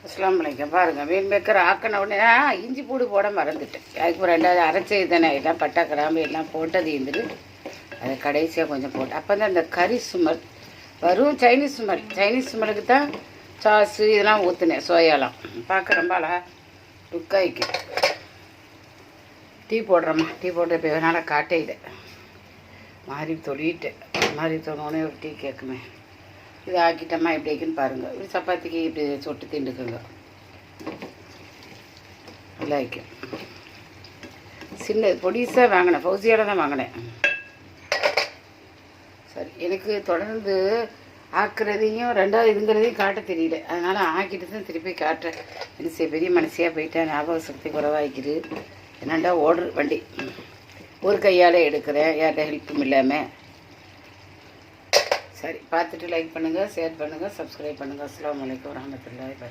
அஸ்ஸலாமு அலைக்கும். பாருங்கள், மீன் மேக்கர் ஆக்கின உடனே இஞ்சி பூடு போட மறந்துட்டேன். அதுக்கு ரெண்டாவது அரைச்சது தானே, எல்லாம் பட்டை கிராம்பு எல்லாம் போட்டது இருந்துட்டு அதை கடைசியாக கொஞ்சம் போட்டு அப்போ தான் அந்த கறி ஸ்மெல் வரும். சைனீஸ் ஸ்மெல்லுக்கு தான் சாஸு இதெல்லாம் ஊற்றுனேன். சோயாலாம் பார்க்க ரொம்ப அழகா லுக்காய்க்கு. டீ போடுறோம்மா, டீ போட்டு இப்போ வேணால காட்டையில் மாறி தொழிட்டேன். மாறி தொண்ணோடனே ஒரு டீ கேட்குமே. இது ஆக்கிட்டோம்மா எப்படி இருக்குன்னு பாருங்கள். இப்படி சப்பாத்திக்கு இப்படி சொட்டு திண்டுக்குங்க, நல்லா வைக்கும். சின்ன பொடிசாக வாங்கினேன், ஃபௌசியால் தான் வாங்கினேன். சரி, எனக்கு தொடர்ந்து ஆக்குறதையும் ரெண்டாவது இதுங்கிறதையும் காட்ட தெரியல. அதனால் ஆக்கிட்டு தான் திருப்பி காட்டுறேன். எனக்கு பெரிய மனசியாக போயிட்டேன், ஞாபக சக்தி குறைவாய்க்குது. என்னண்டா ஓடுற வண்டி ஒரு கையால் எடுக்கிறேன், யார்கிட்ட ஹெல்ப்பும் இல்லாமல். சரி, பார்த்துட்டு லைக் பண்ணுங்கள், ஷேர் பண்ணுங்கள், சப்ஸ்கிரைப் பண்ணுங்கள். அஸ்ஸலாமு அலைக்கும் வரஹ்மத்துல்லாஹி வபரகாத்துஹு.